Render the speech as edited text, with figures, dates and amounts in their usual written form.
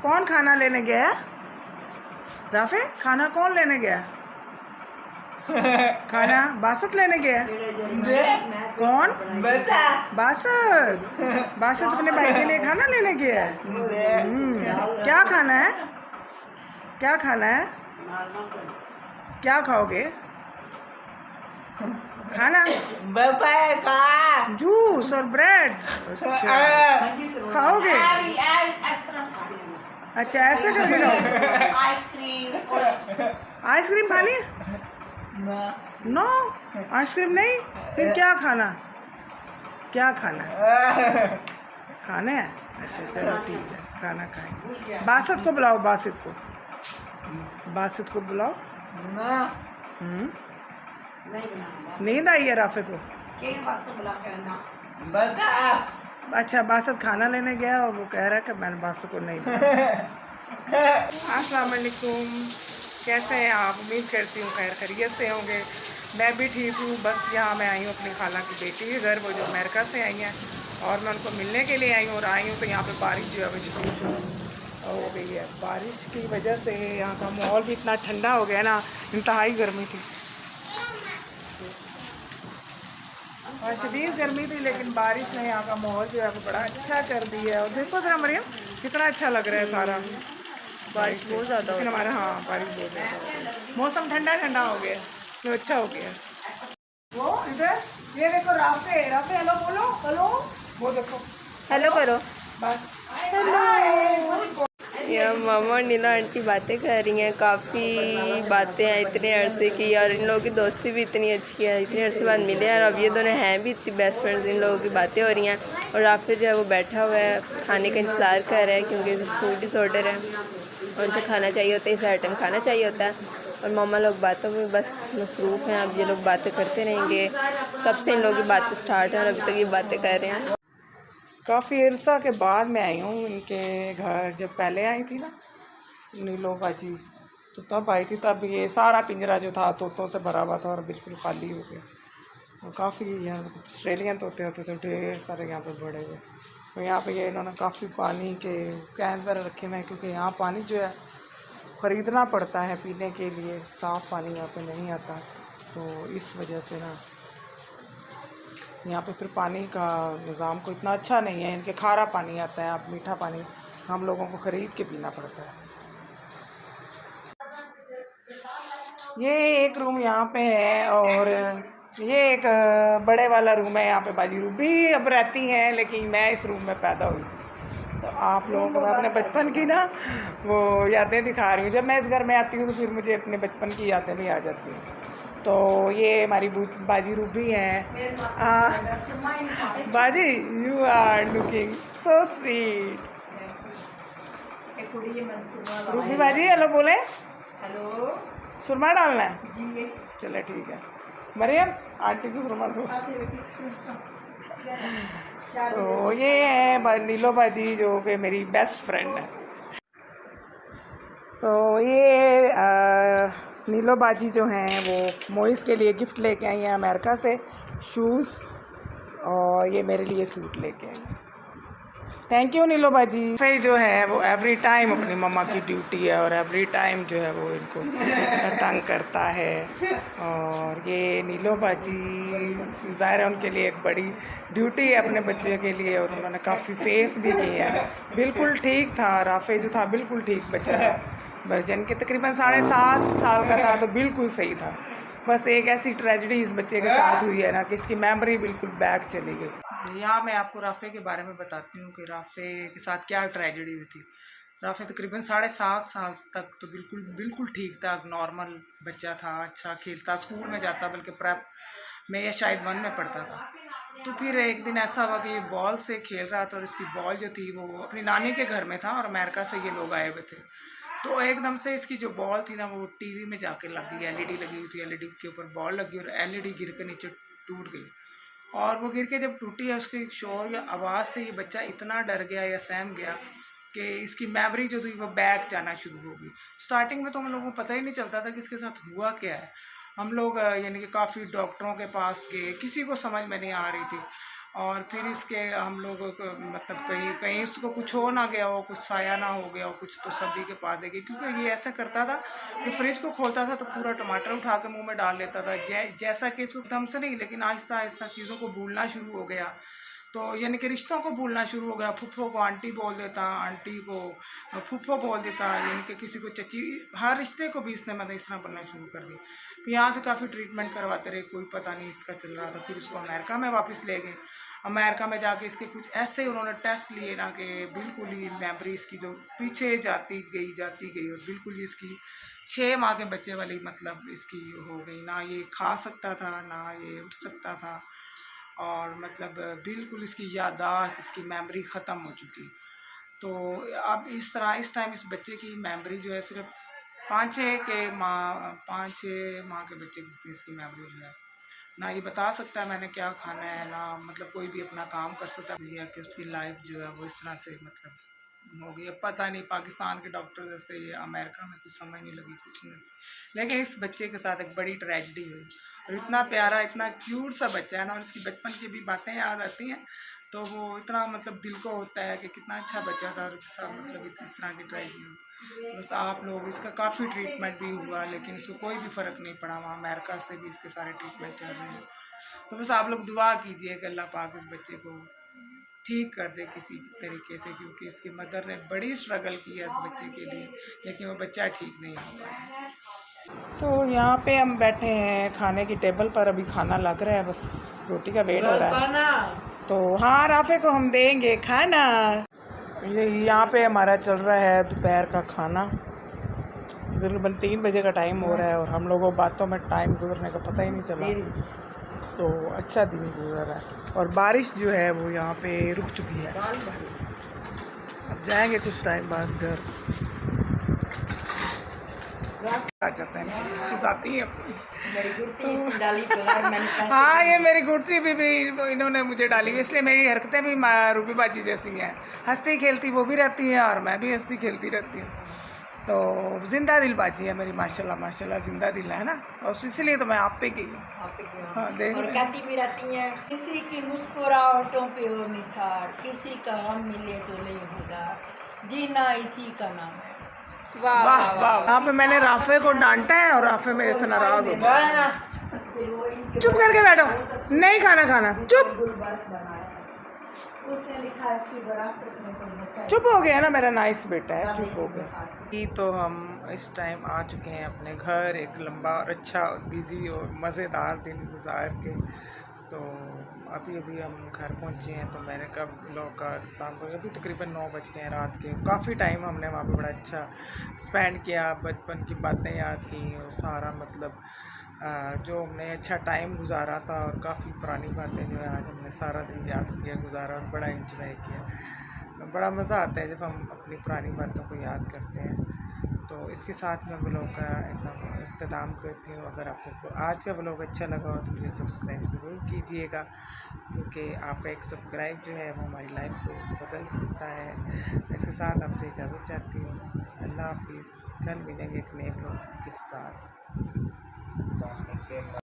कौन खाना लेने गया? राफे खाना कौन लेने गया? खाना बासत लेने गया। कौन? बासत। बासत अपने भाई के लिए खाना लेने गया है। क्या खाना है? क्या खाना है? क्या खाओगे? खाना जूस और ब्रेड। अच्छा खाओगे? अच्छा ऐसे करके खाओगे? आइसक्रीम खानी है? नो आइसक्रीम नहीं। फिर क्या खाना? क्या खाना है? खाना है? अच्छा चलो ठीक है, खाना खाएंगे। बासत को बुलाओ, बासत को, बासत को बुलाओ। नींद आई है राफे को? अच्छा बासत खाना लेने गया और वो कह रहा है कि मैंने बासत को नहीं बुलाया। अस्सलाम वालेकुम, कैसे हैं आप? उम्मीद करती हूँ खैर खैरियत से होंगे। मैं भी ठीक हूँ। बस यहाँ मैं आई हूँ अपनी खाला की बेटी के घर, वो जो अमेरिका से आई हैं, और मैं उनको मिलने के लिए आई हूँ। और आई हूँ तो यहाँ पे बारिश जो है वो शुरू हो गई है। बारिश की वजह से यहाँ का माहौल भी इतना ठंडा हो गया ना, इंतहाई गर्मी थी और शदीद गर्मी थी, लेकिन बारिश ने यहाँ का माहौल जो है वो बड़ा अच्छा कर दिया है। और देखो ज़रा मरियम कितना अच्छा लग रहा है सारा। बारिश बहुत ज़्यादा, लेकिन हमारे हाँ बारिश बहुत ज़्यादा, मौसम ठंडा ठंडा हो गया तो अच्छा हो गया। वो इधर ये देखो राफे, राफे हेलो बोलो, हेलो वो देखो, हेलो करो। बस यार मामा और नीला आंटी बातें कर रही हैं, काफ़ी बातें हैं इतने अरसे की, और इन लोगों की दोस्ती भी इतनी अच्छी है, इतने अरसे बाद मिले हैं और अब ये दोनों हैं भी इतनी बेस्ट फ्रेंड्स। इन लोगों की बातें हो रही हैं और राफे जो है वो बैठा हुआ है, खाने का इंतज़ार कर रहा है क्योंकि फूड डिसऑर्डर है और इसे खाना चाहिए होता है, इसे हर टाइम खाना चाहिए होता है। और मामा लोग बातों में बस मसरूफ़ हैं। अब ये लोग बातें करते रहेंगे, कब से इन लोगों की बातें स्टार्ट हैं और अभी तक ये बातें कर रहे हैं। काफ़ी अरसा के बाद मैं आई हूँ इनके घर। जब पहले आई थी ना नीलो बाजी, तो तब आई थी, तब ये सारा पिंजरा जो था तोतों से भरा हुआ था और बिल्कुल खाली हो गया। तो काफ़ी यहाँ ऑस्ट्रेलियन तोते होते थे ढेर सारे यहाँ पे बड़े हुए। तो यहाँ पे ये इन्होंने काफ़ी पानी के कैन वगैरह रखे हुए हैं, क्योंकि यहाँ पानी जो है ख़रीदना पड़ता है पीने के लिए, साफ़ पानी यहाँ पे नहीं आता। तो इस वजह से ना यहाँ पे फिर पानी का निज़ाम को इतना अच्छा नहीं है। इनके खारा पानी आता है, आप मीठा पानी हम लोगों को ख़रीद के पीना पड़ता है। ये एक रूम यहाँ पे है और ये एक बड़े वाला रूम है। यहाँ पे बाजी रूबी अब रहती हैं, लेकिन मैं इस रूम में पैदा हुई थी। तो आप लोगों को मैं अपने बचपन की ना वो यादें दिखा रही हूँ। जब मैं इस घर में आती हूँ तो फिर मुझे अपने बचपन की यादें भी आ जाती हैं। तो ये हमारी बाजी रूबी हैं। बाजी you are looking so sweet. Ruby बाजी हेलो बोले। हेलो सुरमा डालना है जी, चले ठीक है। मरियम आंटी को सुरमा दो। तो ये है नीलो बाजी जो कि मेरी बेस्ट फ्रेंड है। तो ये नीलो बाजी जो हैं वो मोइस के लिए गिफ्ट लेके आई हैं अमेरिका से, शूज़, और ये मेरे लिए सूट लेके आई हैं। थैंक यू नीलो बाजी। फिर जो है वो एवरी टाइम अपनी मम्मा की ड्यूटी है और एवरी टाइम जो है वो इनको तंग करता है। और ये नीलो बाजी ज़ाहिर है उनके लिए एक बड़ी ड्यूटी है अपने बच्चे के लिए, और उन्होंने काफ़ी फेस भी किया है। बिल्कुल ठीक था राफे जो था, बिल्कुल ठीक बच्चा था, बस जिनके तकरीबन 7.5 साल का था तो बिल्कुल सही था। बस एक ऐसी ट्रेजेडी इस बच्चे के साथ हुई है ना कि इसकी मेमोरी बिल्कुल बैक चली गई। यहाँ मैं आपको राफे के बारे में बताती हूँ कि राफे के साथ क्या ट्रेजेडी हुई थी। राफे तकरीबन 7.5 साल तक तो बिल्कुल ठीक था, नॉर्मल बच्चा था, अच्छा खेलता, स्कूल में जाता, बल्कि प्रेप में या शायद 1 में पढ़ता था। तो फिर एक दिन ऐसा हुआ कि ये बॉल से खेल रहा था और इसकी बॉल जो थी वो अपनी नानी के घर में था और अमेरिका से ये लोग आए हुए थे। तो एकदम से इसकी जो बॉल थी ना वो टीवी में जाके लग गई। एलईडी लगी हुई थी, एलईडी के ऊपर बॉल लगी और एलईडी गिर के नीचे टूट गई। और वो गिर के जब टूटी है उसके शोर या आवाज़ से ये बच्चा इतना डर गया या सहम गया कि इसकी मेमोरी जो थी वो बैक जाना शुरू हो गई। स्टार्टिंग में तो हम लोगों को पता ही नहीं चलता था कि इसके साथ हुआ क्या है। हम लोग यानी कि काफ़ी डॉक्टरों के पास गए, किसी को समझ में नहीं आ रही थी। और फिर इसके हम लोगों को मतलब कहीं कहीं इसको कुछ हो ना गया हो, कुछ साया ना हो गया हो कुछ, तो सब्जी के पास देगी। क्योंकि ये ऐसा करता था कि फ्रिज को खोलता था तो पूरा टमाटर उठा के मुंह में डाल लेता था। जैसा कि इसको एकदम से नहीं, लेकिन आहिस्ता आहिस्ता चीज़ों को भूलना शुरू हो गया। तो यानी कि रिश्तों को भूलना शुरू हो गया। फुफ्फो को आंटी बोल देता, आंटी को फुफ्फो बोल देता, यानी कि किसी को चची, हर रिश्ते को भी इसने मतलब इस तरह बोलना शुरू कर दिया। फिर यहाँ से काफ़ी ट्रीटमेंट करवाते रहे, कोई पता नहीं इसका चल रहा था। फिर इसको अमेरिका में वापस ले गए। अमेरिका में जाके इसके कुछ ऐसे उन्होंने टेस्ट लिए ना कि बिल्कुल ही मेमोरी इसकी जो पीछे जाती गई और बिल्कुल ही इसकी 6 माह के बच्चे वाली मतलब इसकी हो गई। ना ये खा सकता था, ना ये उठ सकता था, और मतलब बिल्कुल इसकी याददाश्त, इसकी मेमोरी ख़त्म हो चुकी। तो अब इस तरह इस टाइम इस बच्चे की मेमोरी जो है सिर्फ 5-6 माह के बच्चे की इसकी मेमोरी जो है, ना ये बता सकता है मैंने क्या खाना है, ना मतलब कोई भी अपना काम कर सकता है, या कि उसकी लाइफ जो है वो इस तरह से मतलब हो गई। अब पता नहीं पाकिस्तान के डॉक्टर जैसे ये अमेरिका में कुछ समझ नहीं लगी, कुछ नहीं। लेकिन इस बच्चे के साथ एक बड़ी ट्रेजेडी हुई, और इतना प्यारा इतना क्यूट सा बच्चा है ना, और इसकी बचपन की भी बातें याद आती हैं तो वो इतना मतलब दिल को होता है कि कितना अच्छा बच्चा था और उसके साथ मतलब इस तरह की ट्रेजेडी हुई। बस आप लोग इसका काफ़ी ट्रीटमेंट भी हुआ, लेकिन इसको कोई भी फ़र्क नहीं पड़ा। वहाँ अमेरिका से भी इसके सारे ट्रीटमेंट चल रहे हैं। तो बस आप लोग दुआ कीजिए कि अल्लाह पाक इस बच्चे को ठीक कर दे किसी तरीके से, क्योंकि इसकी मदर ने बड़ी स्ट्रगल की है इस बच्चे के लिए, लेकिन वो बच्चा ठीक नहीं हो पाया। तो यहाँ पे हम बैठे हैं खाने की टेबल पर, अभी खाना लग रहा है, बस रोटी का वेट हो रहा है। तो हाँ, राफे को हम देंगे खाना। ये यहाँ पे हमारा चल रहा है दोपहर का खाना। तकरीबन 3 बजे का टाइम हो रहा है, और हम लोगों बातों में टाइम गुजरने का पता ही नहीं चला। तो अच्छा दिन गुजर रहा है, और बारिश जो है वो यहाँ पे रुक चुकी है। अब जाएंगे कुछ टाइम बाद घर। आ जाता है, डिशेस आती है अपनी। हाँ, ये मेरी गुड़ती भी इन्होंने मुझे डाली, इसलिए मेरी हरकतें भी रूबी बाजी जैसी हैं। हंसती खेलती वो भी रहती हैं, और मैं भी हंसती खेलती रहती हूँ। तो जिंदा दिल बाजी है मेरी, माशाल्लाह माशाल्लाह जिंदा दिल है ना, और इसलिए तो मैं आप पे गई हूँ। हाँ, देख और कहती भी रहती हैं, किसी की मुस्कुराहटों पे हो निसार, किसी का गम मिले तो ले उदार, जीना इसी का नाम है। वाह वाह वाह। यहाँ पे मैंने राफे को डांटा है, और राफे मेरे से नाराज हो गया। चुप करके बैठो, नहीं खाना खाना, चुप। उसने लिखा है कि विरासत में कोई बच्चा चुप हो गया ना, मेरा नाइस बेटा है, चुप हो गया। तो हम इस टाइम आ चुके हैं अपने घर, एक लंबा और अच्छा और बिज़ी और मज़ेदार दिन गुजार के। तो अभी अभी हम घर पहुंचे हैं, तो मैंने कब लोग का काम कर, अभी तकरीबन 9 बज गए हैं रात के। काफ़ी टाइम हमने वहाँ पे बड़ा अच्छा स्पेंड किया, बचपन की बातें याद की, और सारा मतलब जो हमने अच्छा टाइम गुजारा था, और काफ़ी पुरानी बातें जो है आज हमने सारा दिन याद किया, गुजारा, और बड़ा इंजॉय किया। बड़ा मज़ा आता है जब हम अपनी पुरानी बातों को याद करते हैं। तो इसके साथ मैं ब्लॉग का एकदम इख्तिताम करती हूँ। अगर आपको आज का ब्लॉग अच्छा लगा हो तो मुझे सब्सक्राइब ज़रूर कीजिएगा, क्योंकि आपका एक सब्सक्राइब जो है वो हमारी लाइफ को बदल सकता है। इसके साथ आपसे इजाज़त चाहती हूँ। अल्लाह हाफिज़। कल मिलेंगे एक नए ब्लॉग के साथ।